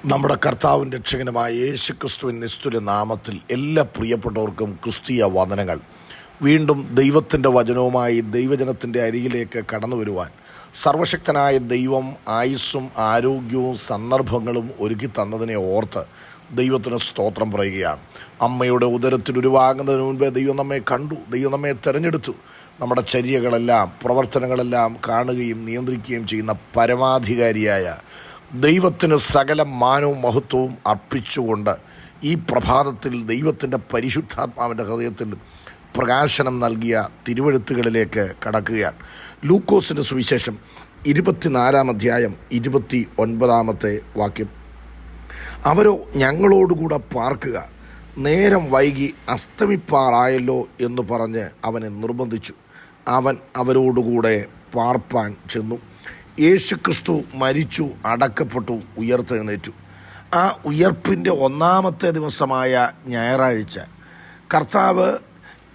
നമ്മുടെ കർത്താവും രക്ഷകനുമായ യേശുക്രിസ്തുവിൻ നിസ്തുല നാമത്തിൽ എല്ലാ പ്രിയപ്പെട്ടവർക്കും ക്രിസ്തീയ വന്ദനങ്ങൾ. വീണ്ടും ദൈവത്തിൻ്റെ വചനവുമായി ദൈവജനത്തിൻ്റെ അരികിലേക്ക് കടന്നു വരുവാൻ സർവശക്തനായ ദൈവം ആയുസ്സും ആരോഗ്യവും സന്ദർഭങ്ങളും ഒരുക്കി തന്നതിനെ ഓർത്ത് ദൈവത്തിന് സ്തോത്രം പറയുകയാണ്. അമ്മയുടെ ഉദരത്തിൽ ഉരുവാകുന്നതിന് മുൻപേ ദൈവം നമ്മെ കണ്ടു, ദൈവം നമ്മെ തിരഞ്ഞെടുത്തു. നമ്മുടെ ചര്യകളെല്ലാം പ്രവർത്തനങ്ങളെല്ലാം കാണുകയും നിയന്ത്രിക്കുകയും ചെയ്യുന്ന പരമാധികാരിയായ ദൈവത്തിന് സകല മാനവും മഹത്വവും അർപ്പിച്ചുകൊണ്ട് ഈ പ്രഭാതത്തിൽ ദൈവത്തിൻ്റെ പരിശുദ്ധാത്മാവിൻ്റെ ഹൃദയത്തിൽ പ്രകാശനം നൽകിയ തിരുവെഴുത്തുകളിലേക്ക് കടക്കുകയാണ്. ലൂക്കോസിൻ്റെ സുവിശേഷം 24 അധ്യായം 29 വാക്യം. അവരോ ഞങ്ങളോടുകൂടെ പാർക്കുക, നേരം വൈകി അസ്തമിപ്പാറായല്ലോ എന്ന് പറഞ്ഞ് അവനെ നിർബന്ധിച്ചു. അവൻ അവരോടുകൂടെ പാർപ്പാൻ ചെന്നു. യേശുക്രിസ്തു മരിച്ചു, അടക്കപ്പെട്ടു, ഉയർത്തെഴുന്നേറ്റു. ആ ഉയർപ്പിൻ്റെ 1-ാമത്തെ ദിവസമായ ഞായറാഴ്ച കർത്താവ്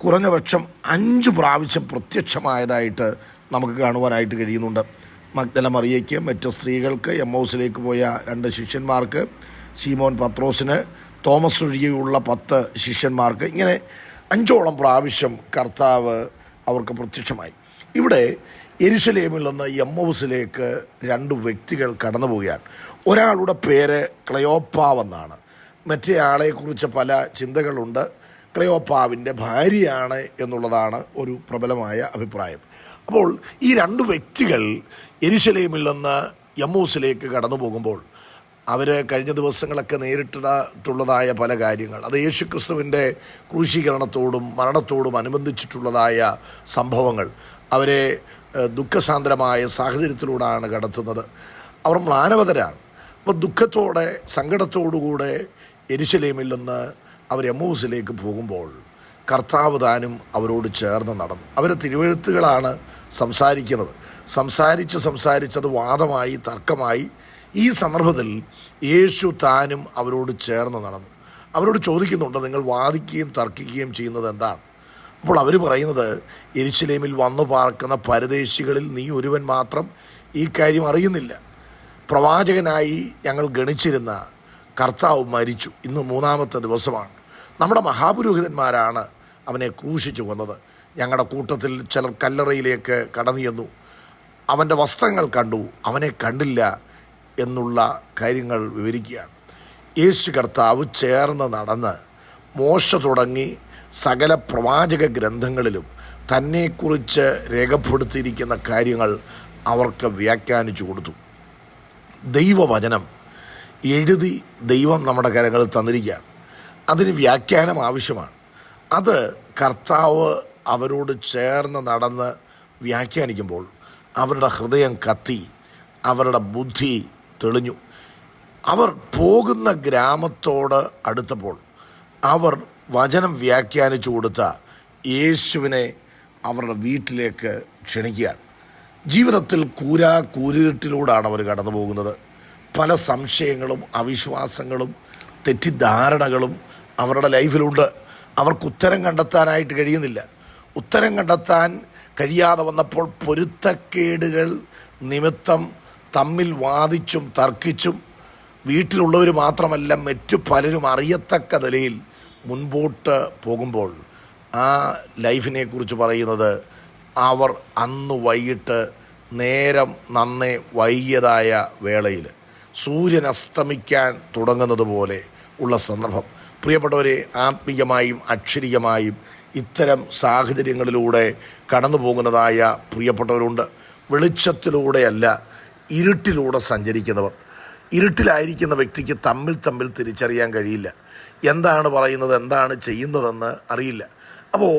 കുറഞ്ഞപക്ഷം 5 പ്രാവശ്യം പ്രത്യക്ഷമായതായിട്ട് നമുക്ക് കാണുവാനായിട്ട് കഴിയുന്നുണ്ട്. മഗ്ദല മറിയയ്ക്ക്, മറ്റ് സ്ത്രീകൾക്ക്, എമ്മൗസിലേക്ക് പോയ 2 ശിഷ്യന്മാർക്ക്, ശീമോൻ പത്രോസിന്, തോമസ് ഒഴികെയുള്ള 10 ശിഷ്യന്മാർക്ക്, ഇങ്ങനെ 5ഓളം പ്രാവശ്യം കർത്താവ് അവർക്ക് പ്രത്യക്ഷമായി. ഇവിടെ യെരുശലേമിൽ നിന്ന് എമ്മൗസിലേക്ക് 2 വ്യക്തികൾ കടന്നു പോവുകയാണ്. ഒരാളുടെ പേര് ക്ലെയോപ്പാവെന്നാണ്. മറ്റേ ആളെക്കുറിച്ച് പല ചിന്തകളുണ്ട്. ക്ലെയോപ്പാവിൻ്റെ ഭാര്യയാണ് എന്നുള്ളതാണ് ഒരു പ്രബലമായ അഭിപ്രായം. അപ്പോൾ ഈ 2 വ്യക്തികൾ യെരുശലേമിൽ നിന്ന് എമ്മൗസിലേക്ക് കടന്നു പോകുമ്പോൾ അവർ കഴിഞ്ഞ ദിവസങ്ങളൊക്കെ നേരിട്ടിട്ടുള്ളതായ പല കാര്യങ്ങൾ, അത് യേശുക്രിസ്തുവിൻ്റെ ക്രൂശീകരണത്തോടും മരണത്തോടും അനുബന്ധിച്ചിട്ടുള്ളതായ സംഭവങ്ങൾ അവരെ ദുഃഖസാന്ദ്രമായ സാഹചര്യത്തിലൂടെയാണ് കടത്തുന്നത്. അവർ മ്ലാനവതരാണ്. അപ്പോൾ ദുഃഖത്തോടെ സങ്കടത്തോടുകൂടെ യെരുശലേമിൽ നിന്ന് അവർ എമ്മൗസിലേക്ക് പോകുമ്പോൾ കർത്താവ് താനും അവരോട് ചേർന്ന് നടന്നു. അവരെ തിരുവെഴുത്തുകളാണ് സംസാരിക്കുന്നത്. സംസാരിച്ചത് വാദമായി, തർക്കമായി. ഈ സന്ദർഭത്തിൽ യേശു താനും അവരോട് ചേർന്ന് നടന്നു. അവരോട് ചോദിക്കുന്നുണ്ട്, നിങ്ങൾ വാദിക്കുകയും തർക്കിക്കുകയും ചെയ്യുന്നത് എന്താണ്? അപ്പോൾ അവർ പറയുന്നത്, യെരുശലേമിൽ വന്നു പാർക്കുന്ന പരദേശികളിൽ നീ ഒരുവൻ മാത്രം ഈ കാര്യം അറിയുന്നില്ല. പ്രവാചകനായി ഞങ്ങൾ ഗണിച്ചിരുന്ന കർത്താവ് മരിച്ചു, ഇന്ന് 3-ാമത്തെ ദിവസമാണ്. നമ്മുടെ മഹാപുരോഹിതന്മാരാണ് അവനെ ക്രൂശിച്ചു കൊന്നത്. ഞങ്ങളുടെ കൂട്ടത്തിൽ ചിലർ കല്ലറയിലേക്ക് കടന്നു ചെന്നു, അവൻ്റെ വസ്ത്രങ്ങൾ കണ്ടു, അവനെ കണ്ടില്ല എന്നുള്ള കാര്യങ്ങൾ വിവരിക്കുകയാണ്. യേശു കർത്താവ് ചേർന്ന് നടന്ന് മോശ തുടങ്ങി സകല പ്രവാചക ഗ്രന്ഥങ്ങളിലും തന്നെക്കുറിച്ച് രേഖപ്പെടുത്തിയിരിക്കുന്ന കാര്യങ്ങൾ അവർക്ക് വ്യാഖ്യാനിച്ചു കൊടുത്തു. ദൈവവചനം എഴുതി ദൈവം നമ്മുടെ കരങ്ങളിൽ തന്നിരിക്കുകയാണ്. അതിന് വ്യാഖ്യാനം ആവശ്യമാണ്. അത് കർത്താവ് അവരോട് ചേർന്ന് നടന്ന് വ്യാഖ്യാനിക്കുമ്പോൾ അവരുടെ ഹൃദയം കത്തി, അവരുടെ ബുദ്ധി തെളിഞ്ഞു. അവർ പോകുന്ന ഗ്രാമത്തോട് അടുത്തപ്പോൾ അവർ വചനം വ്യാഖ്യാനിച്ചു കൊടുത്ത യേശുവിനെ അവരുടെ വീട്ടിലേക്ക് ക്ഷണിക്കുകയാണ്. ജീവിതത്തിൽ കൂരിരുട്ടിലൂടെയാണ് അവർ കടന്നു പോകുന്നത്. പല സംശയങ്ങളും അവിശ്വാസങ്ങളും തെറ്റിദ്ധാരണകളും അവരുടെ ലൈഫിലുണ്ട്. അവർക്ക് ഉത്തരം കണ്ടെത്താനായിട്ട് കഴിയുന്നില്ല. ഉത്തരം കണ്ടെത്താൻ കഴിയാതെ വന്നപ്പോൾ പൊരുത്തക്കേടുകൾ നിമിത്തം തമ്മിൽ വാദിച്ചും തർക്കിച്ചും വീട്ടിലുള്ളവർ മാത്രമല്ല മറ്റു പലരും അറിയത്തക്ക നിലയിൽ മുൻപോട്ട് പോകുമ്പോൾ ആ ലൈഫിനെ കുറിച്ച് പറയുന്നത്, അവർ അന്ന് വൈകിട്ട് നേരം നന്നേ വൈകിയതായ വേളയിൽ സൂര്യൻ അസ്തമിക്കാൻ തുടങ്ങുന്നത് പോലെ ഉള്ള സന്ദർഭം. പ്രിയപ്പെട്ടവരെ, ആത്മീയമായും അക്ഷരികമായും ഇത്തരം സാഹചര്യങ്ങളിലൂടെ കടന്നു പോകുന്നതായ പ്രിയപ്പെട്ടവരുണ്ട്. വെളിച്ചത്തിലൂടെയല്ല, ഇരുട്ടിലൂടെ സഞ്ചരിക്കുന്നവർ. ഇരുട്ടിലായിരിക്കുന്ന വ്യക്തിക്ക് തമ്മിൽ തിരിച്ചറിയാൻ കഴിയില്ല. എന്താണ് പറയുന്നത്, എന്താണ് ചെയ്യുന്നതെന്ന് അറിയില്ല. അപ്പോൾ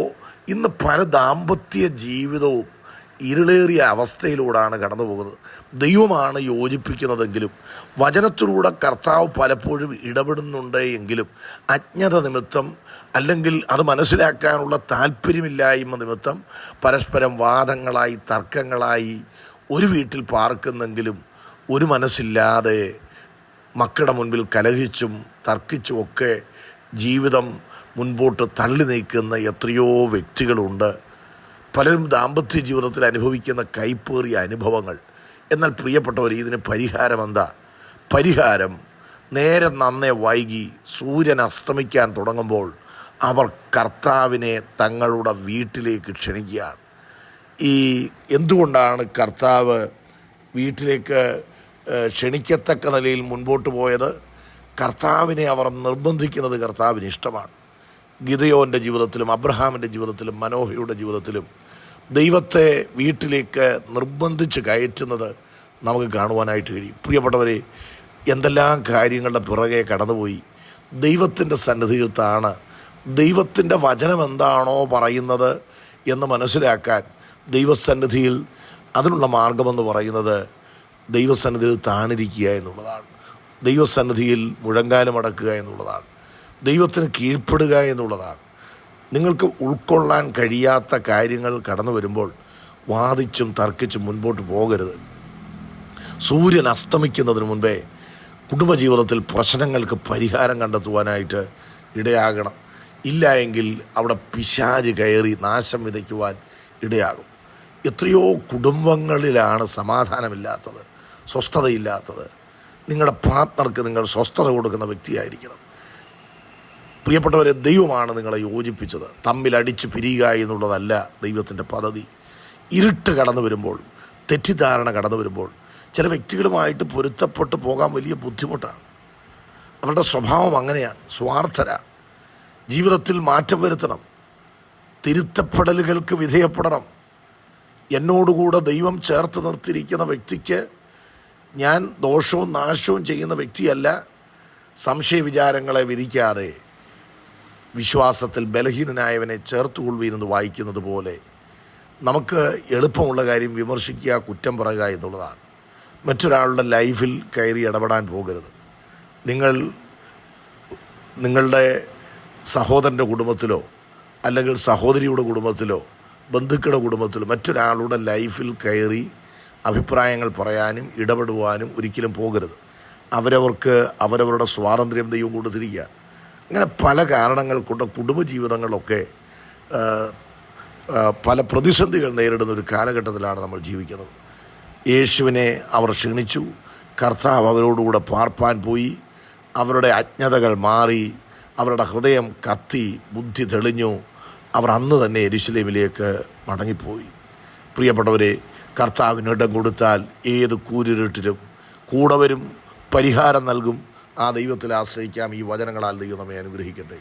ഇന്ന് പല ദാമ്പത്യ ജീവിതവും ഇരുളേറിയ അവസ്ഥയിലൂടെയാണ് കടന്നു പോകുന്നത്. ദൈവമാണ് യോജിപ്പിക്കുന്നതെങ്കിലും വചനത്തിലൂടെ കർത്താവ് പലപ്പോഴും ഇടപെടുന്നുണ്ട് എങ്കിലും അജ്ഞത നിമിത്തം, അല്ലെങ്കിൽ അത് മനസ്സിലാക്കാനുള്ള താല്പര്യമില്ലായ്മ നിമിത്തം പരസ്പരം വാദങ്ങളായി, തർക്കങ്ങളായി ഒരു വീട്ടിൽ പാർക്കുന്നെങ്കിലും ഒരു മനസ്സില്ലാതെ മക്കളുടെ മുൻപിൽ കലഹിച്ചും തർക്കിച്ചും ഒക്കെ ജീവിതം മുൻപോട്ട് തള്ളി നീക്കുന്ന എത്രയോ വ്യക്തികളുണ്ട്. പലരും ദാമ്പത്യ ജീവിതത്തിൽ അനുഭവിക്കുന്ന കൈപ്പേറിയ അനുഭവങ്ങൾ. എന്നാൽ പ്രിയപ്പെട്ടവർ, ഇതിന് പരിഹാരം എന്താ? പരിഹാരം നേരെ നന്നേ വൈകി സൂര്യൻ അസ്തമിക്കാൻ തുടങ്ങുമ്പോൾ അവർ കർത്താവിനെ തങ്ങളുടെ വീട്ടിലേക്ക് ക്ഷണിക്കുകയാണ്. എന്തുകൊണ്ടാണ് കർത്താവ് വീട്ടിലേക്ക് ക്ഷണിക്കത്തക്ക നിലയിൽ മുൻപോട്ട് പോയത്? കർത്താവിനെ അവർ നിർബന്ധിക്കുന്നത് കർത്താവിന് ഇഷ്ടമാണ്. ഗിദെയോൻ്റെ ജീവിതത്തിലും അബ്രഹാമിൻ്റെ ജീവിതത്തിലും മനോഹയുടെ ജീവിതത്തിലും ദൈവത്തെ വീട്ടിലേക്ക് നിർബന്ധിച്ച് കയറ്റുന്നത് നമുക്ക് കാണുവാനായിട്ട് കഴിയും. പ്രിയപ്പെട്ടവരെ, എന്തെല്ലാം കാര്യങ്ങളുടെ പിറകെ കടന്നുപോയി ദൈവത്തിൻ്റെ സന്നിധിയിലാണ് ദൈവത്തിൻ്റെ വചനം എന്താണോ പറയുന്നത് എന്ന് മനസ്സിലാക്കാൻ ദൈവസന്നിധിയിൽ അതിനുള്ള മാർഗമെന്ന് പറയുന്നത് ദൈവസന്നിധിയിൽ താണിരിക്കുക എന്നുള്ളതാണ്. ദൈവസന്നിധിയിൽ മുഴങ്കാലം അടക്കുക എന്നുള്ളതാണ്. ദൈവത്തിന് കീഴ്പ്പെടുക എന്നുള്ളതാണ്. നിങ്ങൾക്ക് ഉൾക്കൊള്ളാൻ കഴിയാത്ത കാര്യങ്ങൾ കടന്നു വരുമ്പോൾ വാദിച്ചും തർക്കിച്ചും മുൻപോട്ട് പോകരുത്. സൂര്യൻ അസ്തമിക്കുന്നതിന് മുൻപേ കുടുംബജീവിതത്തിൽ പ്രശ്നങ്ങൾക്ക് പരിഹാരം കണ്ടെത്തുവാനായിട്ട് ഇടയാകണം. ഇല്ല എങ്കിൽ അവിടെ പിശാച് കയറി നാശം വിതയ്ക്കുവാൻ ഇടയാകും. എത്രയോ കുടുംബങ്ങളിലാണ് സമാധാനമില്ലാത്തത്, സ്വസ്ഥതയില്ലാത്തത്. നിങ്ങളുടെ പാർട്ട്ണർക്ക് നിങ്ങൾ സ്വസ്ഥത കൊടുക്കുന്ന വ്യക്തിയായിരിക്കണം. പ്രിയപ്പെട്ടവരെ, ദൈവമാണ് നിങ്ങളെ യോജിപ്പിച്ചത്. തമ്മിലടിച്ച് പിരിയുക എന്നുള്ളതല്ല ദൈവത്തിൻ്റെ പദ്ധതി. ഇരുട്ട് കടന്നു വരുമ്പോൾ, തെറ്റിദ്ധാരണ കടന്നു വരുമ്പോൾ ചില വ്യക്തികളുമായിട്ട് പൊരുത്തപ്പെട്ട് പോകാൻ വലിയ ബുദ്ധിമുട്ടാണ്. അവരുടെ സ്വഭാവം അങ്ങനെയാണ്, സ്വാർത്ഥരാണ്. ജീവിതത്തിൽ മാറ്റം വരുത്തണം, തിരുത്തപ്പെടലുകൾക്ക് വിധേയപ്പെടണം. എന്നോടുകൂടെ ദൈവം ചേർത്ത് നിർത്തിയിരിക്കുന്ന വ്യക്തിക്ക് ഞാൻ ദോഷവും നാശവും ചെയ്യുന്ന വ്യക്തിയല്ല. സംശയ വിചാരങ്ങളെ വിധിക്കാതെ വിശ്വാസത്തിൽ ബലഹീനനായവനെ ചേർത്തുകൊള്ളുവീനെന്ന് വായിക്കുന്നത് പോലെ നമുക്ക് എളുപ്പമുള്ള കാര്യം വിമർശിക്കുക, കുറ്റം പറയുക എന്നുള്ളതാണ്. മറ്റൊരാളുടെ ലൈഫിൽ കയറി ഇടപെടാൻ പോകരുത്. നിങ്ങളുടെ സഹോദരൻ്റെ കുടുംബത്തിലോ അല്ലെങ്കിൽ സഹോദരിയുടെ കുടുംബത്തിലോ ബന്ധുക്കളുടെ കുടുംബത്തിലോ മറ്റൊരാളുടെ ലൈഫിൽ കയറി അഭിപ്രായങ്ങൾ പറയാനും ഇടപെടുവാനും ഒരിക്കലും പോകരുത്. അവരവരുടെ സ്വാതന്ത്ര്യം ദൈവം കൊടുത്തിരിക്കുകയാണ്. അങ്ങനെ പല കാരണങ്ങൾ കൊണ്ട് കുടുംബജീവിതങ്ങളൊക്കെ പല പ്രതിസന്ധികൾ നേരിടുന്ന ഒരു കാലഘട്ടത്തിലാണ് നമ്മൾ ജീവിക്കുന്നത്. യേശുവിനെ അവർ ക്ഷണിച്ചു. കർത്താവ് അവരോടുകൂടെ പാർപ്പാൻ പോയി. അവരുടെ അജ്ഞതകൾ മാറി, അവരുടെ ഹൃദയം കത്തി, ബുദ്ധി തെളിഞ്ഞു. അവർ അന്ന് തന്നെ യെരൂശലേമിലേക്ക് മടങ്ങിപ്പോയി. പ്രിയപ്പെട്ടവരെ, കർത്താവിന് ഇടം കൊടുത്താൽ ഏത് കൂരിരുട്ടിലും കൂടെ വരും, പരിഹാരം നൽകും. ആ ദൈവത്തിൽ ആശ്രയിക്കാം. ഈ വചനങ്ങളാൽ ദൈവം നമ്മെ അനുഗ്രഹിക്കട്ടെ.